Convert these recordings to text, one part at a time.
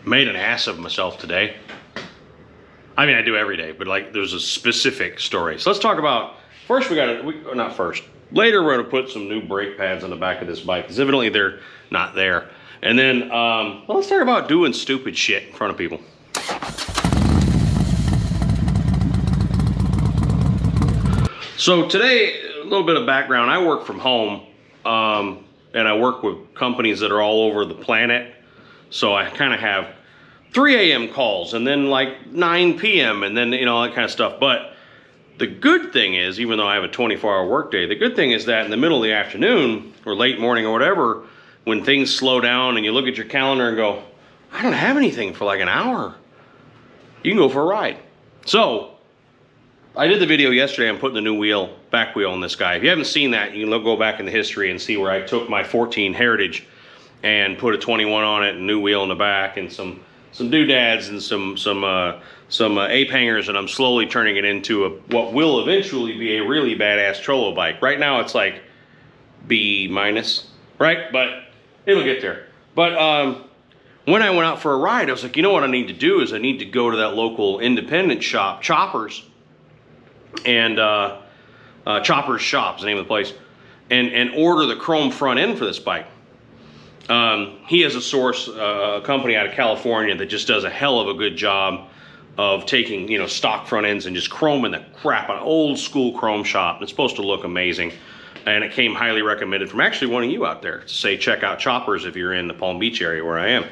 Made an ass of myself today. I mean, I do every day, but like there's a specific story. So let's talk about, first not first. Later we're gonna put some new brake pads on the back of this bike, because evidently they're not there. And then, well, let's talk about doing stupid shit in front of people. So today, a little bit of background. I work from home, and I work with companies that are all over the planet. So I kind of have 3 a.m. calls and then like 9 p.m. and then, you know, all that kind of stuff. But the good thing is, even though I have a 24-hour workday, the good thing is that in the middle of the afternoon or late morning or whatever, when things slow down and you look at your calendar and go, I don't have anything for like an hour, you can go for a ride. So I did the video yesterday. I'm putting the new back wheel on this guy. If you haven't seen that, you can go back in the history and see where I took my 14 Heritage and put a 21 on it and new wheel in the back and some doodads and some ape hangers, and I'm slowly turning it into what will eventually be a really badass Cholo bike. Right now it's like B-, right? But it'll get there. But when I went out for a ride, I was like, you know what I need to do is I need to go to that local independent shop, Choppers, and Choppers Shop is the name of the place, and order the chrome front end for this bike. He has a company out of California that just does a hell of a good job of taking, you know, stock front ends and just chroming the crap on an old school chrome shop. It's supposed to look amazing. And it came highly recommended from actually one of you out there to say, check out Choppers if you're in the Palm Beach area where I am.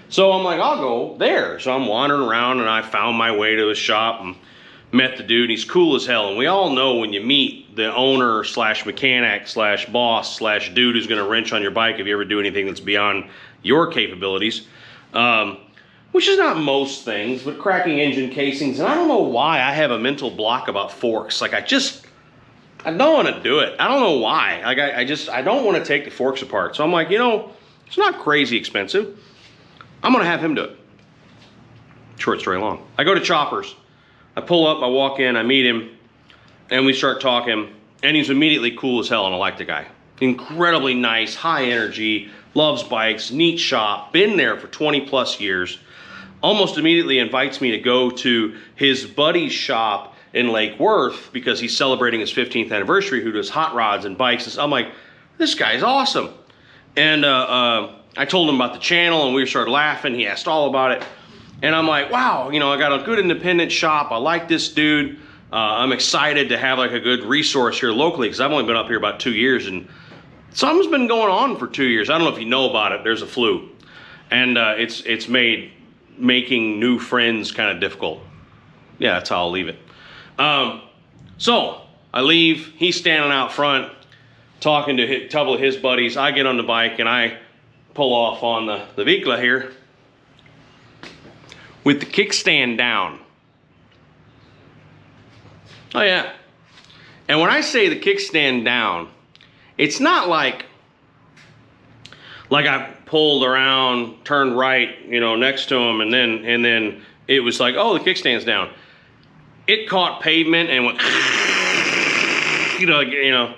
So I'm like, I'll go there. So I'm wandering around and I found my way to his shop and met the dude. He's cool as hell. And we all know when you meet the owner slash mechanic slash boss slash dude who's gonna wrench on your bike if you ever do anything that's beyond your capabilities, which is not most things, but cracking engine casings. And I don't know why I have a mental block about forks. Like I don't want to do it. I don't know why. Like I don't want to take the forks apart. So I'm like, you know, it's not crazy expensive. I'm gonna have him do it. Short story long. I go to Choppers. I pull up, I walk in, I meet him, and we start talking, and he's immediately cool as hell, and I like the guy. Incredibly nice, high energy, loves bikes, neat shop, been there for 20 plus years. Almost immediately invites me to go to his buddy's shop in Lake Worth because he's celebrating his 15th anniversary, who does hot rods and bikes. And I'm like, this guy's awesome. And I told him about the channel, and we started laughing. He asked all about it. And I'm like, wow, you know, I got a good independent shop. I like this dude. I'm excited to have like a good resource here locally, because I've only been up here about 2 years, and something's been going on for 2 years. I don't know if you know about it. There's a flu, and it's made making new friends kind of difficult. Yeah, that's how I'll leave it. So I leave. He's standing out front talking to a couple of his buddies. I get on the bike and I pull off on the vehicle here with the kickstand down. Oh yeah. And when I say the kickstand down, it's not like I pulled around, turned right, you know, next to him, and then it was like, oh, the kickstand's down. It caught pavement and went, you know,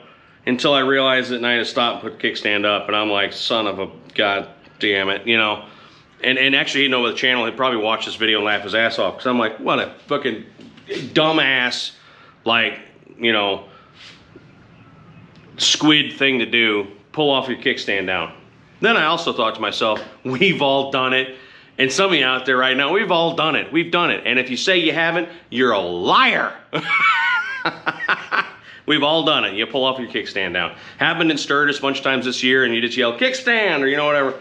until I realized it, and I had to stop and put the kickstand up, and I'm like, son of a god damn it, you know. And actually, you know, with the channel, he'd probably watch this video and laugh his ass off, because I'm like, what a fucking dumbass, like, you know, squid thing to do, pull off your kickstand down. Then I also thought to myself, we've all done it. And some of you out there right now, we've all done it. We've done it. And if you say you haven't, you're a liar. We've all done it. You pull off your kickstand down. Happened in Sturgis a bunch of times this year, and you just yell, kickstand, or you know, whatever.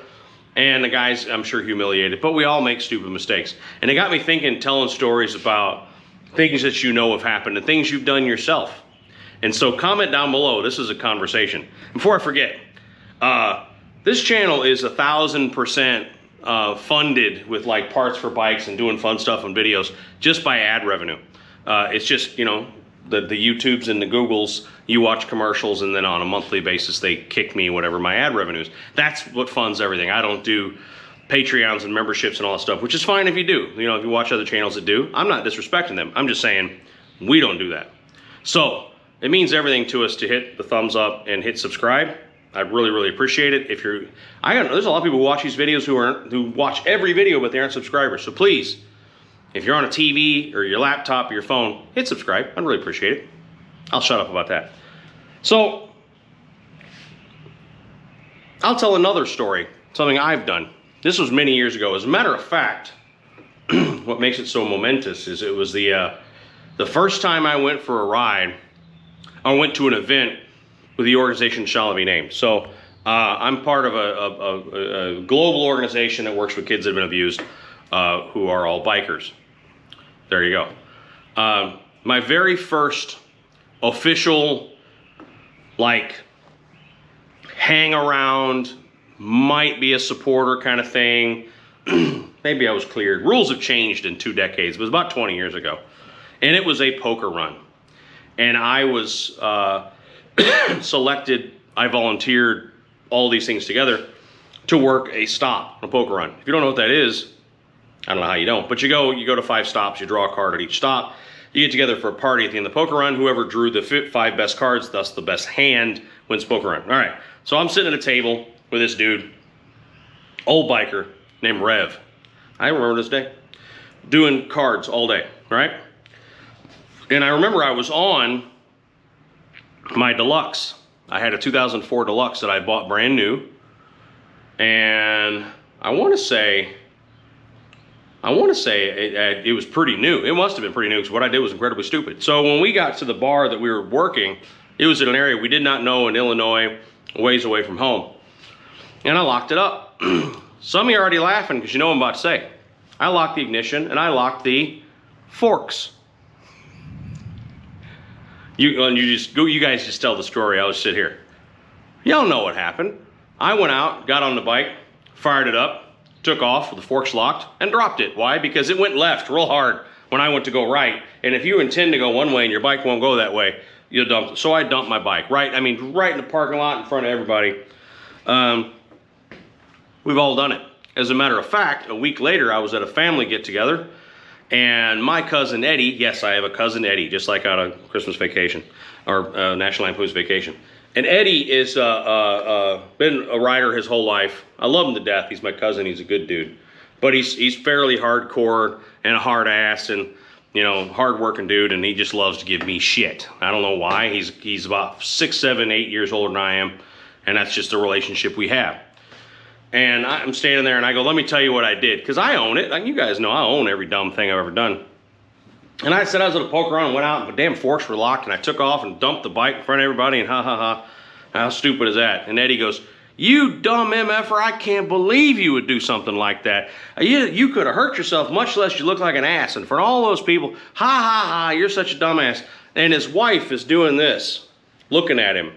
And the guy's, I'm sure, humiliated. But we all make stupid mistakes. And it got me thinking, telling stories about things that you know have happened and things you've done yourself. And so comment down below. This is a conversation. Before I forget, this channel is 1,000% funded with like parts for bikes and doing fun stuff on videos just by ad revenue. It's just, you know, the YouTubes and the Googles, you watch commercials, and then on a monthly basis they kick me whatever my ad revenue is. That's what funds everything. I don't do Patreons and memberships and all that stuff, which is fine if you do. You know, if you watch other channels that do, I'm not disrespecting them. I'm just saying we don't do that. So it means everything to us to hit the thumbs up and hit subscribe. I really, really appreciate it. If you're, there's a lot of people who watch these videos who watch every video, but they aren't subscribers. So please, if you're on a TV or your laptop or your phone, hit subscribe. I'd really appreciate it. I'll shut up about that. So, I'll tell another story, something I've done. This was many years ago. As a matter of fact, what makes it so momentous is it was the first time I went for a ride. I went to an event with the organization shall not be named. So I'm part of a global organization that works with kids that have been abused, who are all bikers. There you go. My very first official, like, hang around, might be a supporter kind of thing. Maybe I was cleared. Rules have changed in 2 decades. It was about 20 years ago. And it was a poker run. And I was selected, I volunteered, all these things together to work a stop, a poker run. If you don't know what that is, I don't know how you don't, but you go to 5 stops, you draw a card at each stop, you get together for a party at the end of the poker run. Whoever drew the 5 best cards, thus the best hand, wins poker run. All right, so I'm sitting at a table with this dude, old biker named Rev. I remember this day, doing cards all day, right? And I remember I was on my Deluxe. I had a 2004 Deluxe that I bought brand new. And I want to say it was pretty new. It must have been pretty new because what I did was incredibly stupid. So when we got to the bar that we were working, it was in an area we did not know in Illinois, a ways away from home. And I locked it up. Some of you are already laughing because you know what I'm about to say. I locked the ignition and I locked the forks. You guys just tell the story. I'll just sit here. Y'all know what happened. I went out, got on the bike, fired it up, took off with the forks locked, and dropped it. Why? Because it went left real hard when I went to go right. And if you intend to go one way and your bike won't go that way, you'll dump it. So I dumped my bike right in the parking lot in front of everybody. We've all done it. As a matter of fact, a week later, I was at a family get-together, and my cousin Eddie, yes, I have a cousin Eddie, just like out of Christmas Vacation, or National Lampoon's Vacation. And Eddie is been a rider his whole life. I love him to death. He's my cousin. He's a good dude. But he's fairly hardcore and a hard ass and, you know, hard-working dude, and he just loves to give me shit. I don't know why. He's about 6, 7, 8 years older than I am, and that's just the relationship we have. And I'm standing there, and I go, let me tell you what I did, because I own it. Like, you guys know I own every dumb thing I've ever done. And I said I was at a poker run and went out, and the damn forks were locked, and I took off and dumped the bike in front of everybody, and ha, ha, ha. How stupid is that? And Eddie goes, you dumb MFer, I can't believe you would do something like that. You could have hurt yourself, much less you look like an ass. And for all those people, ha, ha, ha, you're such a dumbass. And his wife is doing this, looking at him.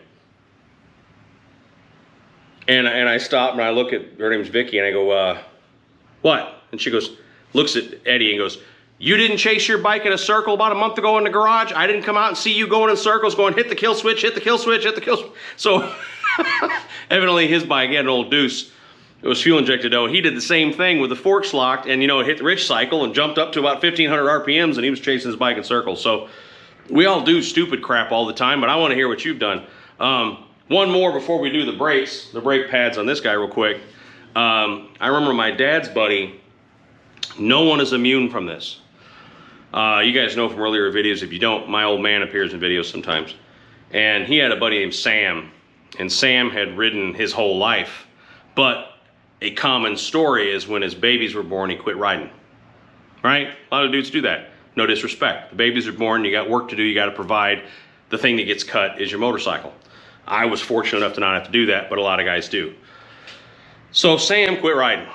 And I stop and I look at, her name's Vicky, and I go, what? And she goes, looks at Eddie and goes, you didn't chase your bike in a circle about a month ago in the garage? I didn't come out and see you going in circles, going hit the kill switch, hit the kill switch, hit the kill switch. So evidently his bike, he had an old Deuce. It was fuel injected though. He did the same thing with the forks locked, and, you know, hit the rich cycle and jumped up to about 1,500 RPMs, and he was chasing his bike in circles. So we all do stupid crap all the time, but I want to hear what you've done. One more before we do the brakes, the brake pads on this guy real quick. I remember my dad's buddy, no one is immune from this. You guys know from earlier videos. If you don't, my old man appears in videos sometimes. And he had a buddy named Sam. And Sam had ridden his whole life. But a common story is when his babies were born, he quit riding. Right? A lot of dudes do that. No disrespect. The babies are born, you got work to do, you got to provide. The thing that gets cut is your motorcycle. I was fortunate enough to not have to do that, but a lot of guys do. So Sam quit riding.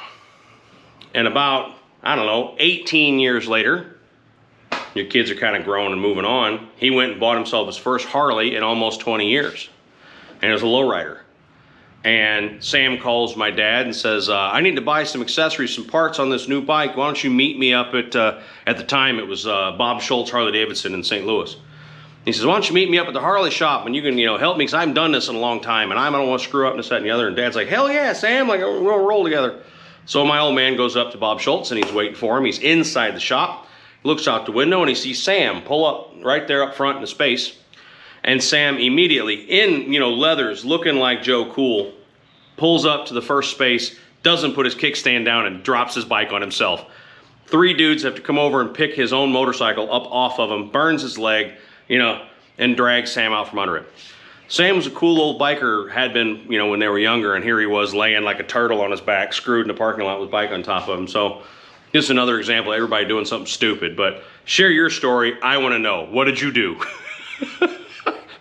And about, I don't know, 18 years later, your kids are kind of growing and moving on, he went and bought himself his first Harley in almost 20 years. And it was a lowrider. And Sam calls my dad and says, I need to buy some accessories, some parts on this new bike. Why don't you meet me up at the time it was Bob Schultz Harley-Davidson in St. Louis. He says, why don't you meet me up at the Harley shop and you can, you know, help me, because I haven't done this in a long time and I don't want to screw up and this, that, and the other. And Dad's like, hell yeah, Sam, like, we're gonna roll together. So my old man goes up to Bob Schultz and he's waiting for him. He's inside the shop, looks out the window and he sees Sam pull up right there up front in the space. And Sam immediately, in, you know, leathers, looking like Joe Cool, pulls up to the first space, doesn't put his kickstand down, and drops his bike on himself. 3 dudes have to come over and pick his own motorcycle up off of him, burns his leg, you know, and drags Sam out from under it. Sam was a cool old biker, had been, you know, when they were younger, and here he was laying like a turtle on his back, screwed in the parking lot with a bike on top of him. So just another example of everybody doing something stupid. But share your story. I want to know. What did you do?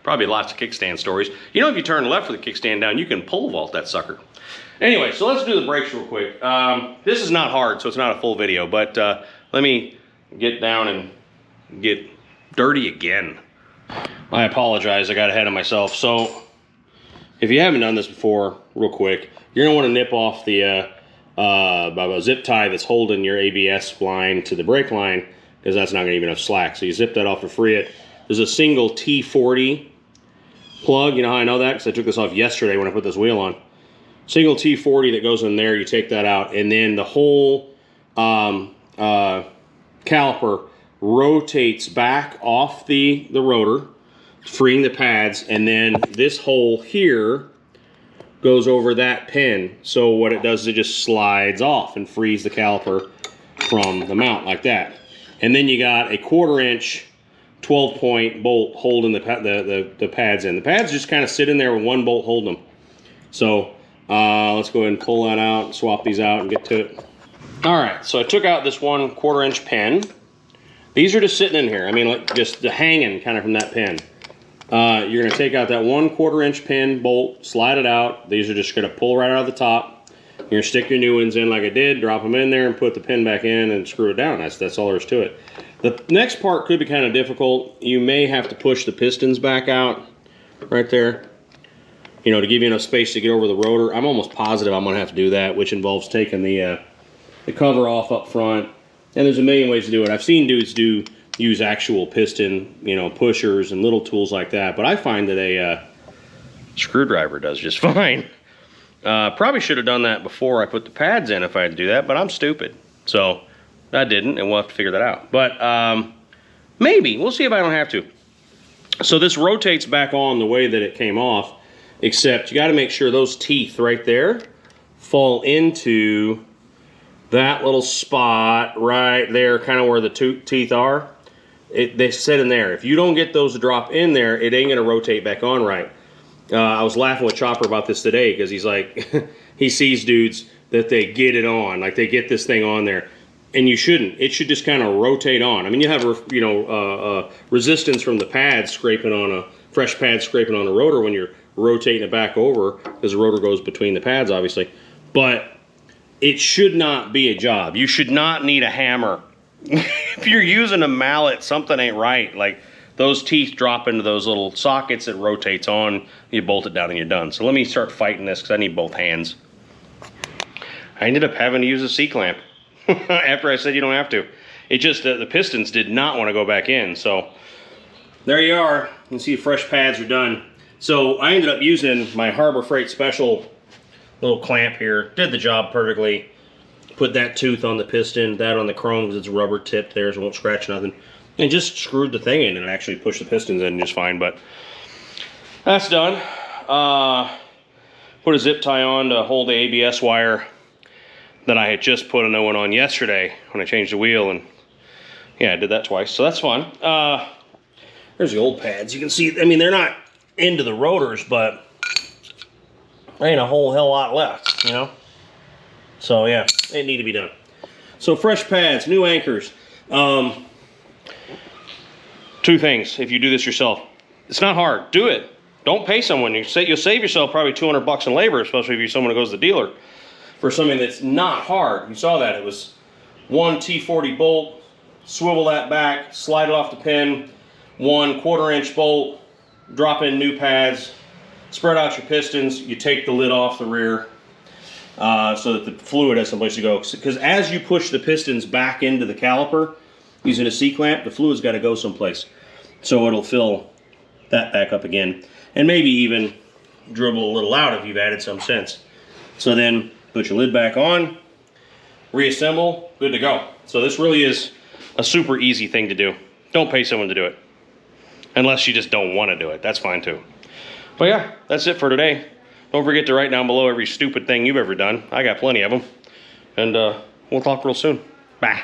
Probably lots of kickstand stories. You know, if you turn left with the kickstand down, you can pole vault that sucker. Anyway, so let's do the brakes real quick. This is not hard, so it's not a full video, but let me get down and get dirty again. I apologize, I got ahead of myself. So, if you haven't done this before, real quick, you're gonna wanna nip off the zip tie that's holding your ABS line to the brake line, because that's not gonna give you enough slack. So you zip that off to free it. There's a single T40 plug. You know how I know that? Because I took this off yesterday when I put this wheel on. Single T40 that goes in there, you take that out, and then the whole caliper rotates back off the rotor, freeing the pads, and then this hole here goes over that pin. So what it does is it just slides off and frees the caliper from the mount like that. And then you got a 1/4 inch 12-point bolt holding the pads in. The pads just kind of sit in there with one bolt holding them. So let's go ahead and pull that out, swap these out, and get to it. All right, so I took out this 1/4 inch pin. These are just sitting in here. I mean, like just hanging kind of from that pin. You're gonna take out that 1/4 inch pin bolt, slide it out. These are just gonna pull right out of the top. You're gonna stick your new ones in like I did, drop them in there, and put the pin back in and screw it down. That's all there is to it. The next part could be kind of difficult. You may have to push the pistons back out right there, you know, to give you enough space to get over the rotor. I'm almost positive I'm gonna have to do that, which involves taking the cover off up front. And there's a million ways to do it. I've seen dudes use actual piston, you know, pushers and little tools like that, but I find that a screwdriver does just fine. Probably should have done that before I put the pads in if I had to do that, but I'm stupid. So I didn't, and we'll have to figure that out. But maybe, we'll see if I don't have to. So this rotates back on the way that it came off, except you gotta make sure those teeth right there fall into that little spot right there, kind of where the teeth are. They sit in there. If you don't get those to drop in there, it ain't gonna rotate back on right. I was laughing with Chopper about this today, because he's like, he sees dudes that they get it on, like they get this thing on there, and you shouldn't. It should just kind of rotate on. I mean, you have, you know, resistance from the pads scraping on a fresh pad scraping on the rotor when you're rotating it back over, because the rotor goes between the pads, obviously. But it should not be a job. You should not need a hammer. If you're using a mallet, something ain't right. Like, those teeth drop into those little sockets, it rotates on, you bolt it down and you're done. So let me start fighting this, because I need both hands. I ended up having to use a C-clamp after I said you don't have to. It just, the pistons did not want to go back in. So there you are. You can see fresh pads are done. So I ended up using my Harbor Freight Special little clamp here. Did the job perfectly. Put that tooth on the piston, that on the chrome because it's rubber tipped there, so it won't scratch nothing. And just screwed the thing in and actually pushed the pistons in just fine. But that's done. Put a zip tie on to hold the ABS wire that I had just put a new one on yesterday when I changed the wheel. And yeah, I did that twice, so that's fun. There's the old pads. You can see, I mean, they're not into the rotors, but there ain't a whole hell lot left, you know? So yeah, they need to be done. So fresh pads, new anchors. Two things if you do this yourself. It's not hard, do it. Don't pay someone. You'll save yourself probably $200 in labor, especially if you're someone who goes to the dealer, for something that's not hard. You saw that, it was one T40 bolt, swivel that back, slide it off the pin, 1/4 inch bolt, drop in new pads, spread out your pistons, you take the lid off the rear, so that the fluid has someplace to go. Because as you push the pistons back into the caliper using a C-clamp, the fluid's got to go someplace. So it'll fill that back up again. And maybe even dribble a little out if you've added some since. So then put your lid back on, reassemble, good to go. So this really is a super easy thing to do. Don't pay someone to do it. Unless you just don't want to do it. That's fine too. But yeah, that's it for today. Don't forget to write down below every stupid thing you've ever done. I got plenty of them. And we'll talk real soon. Bye.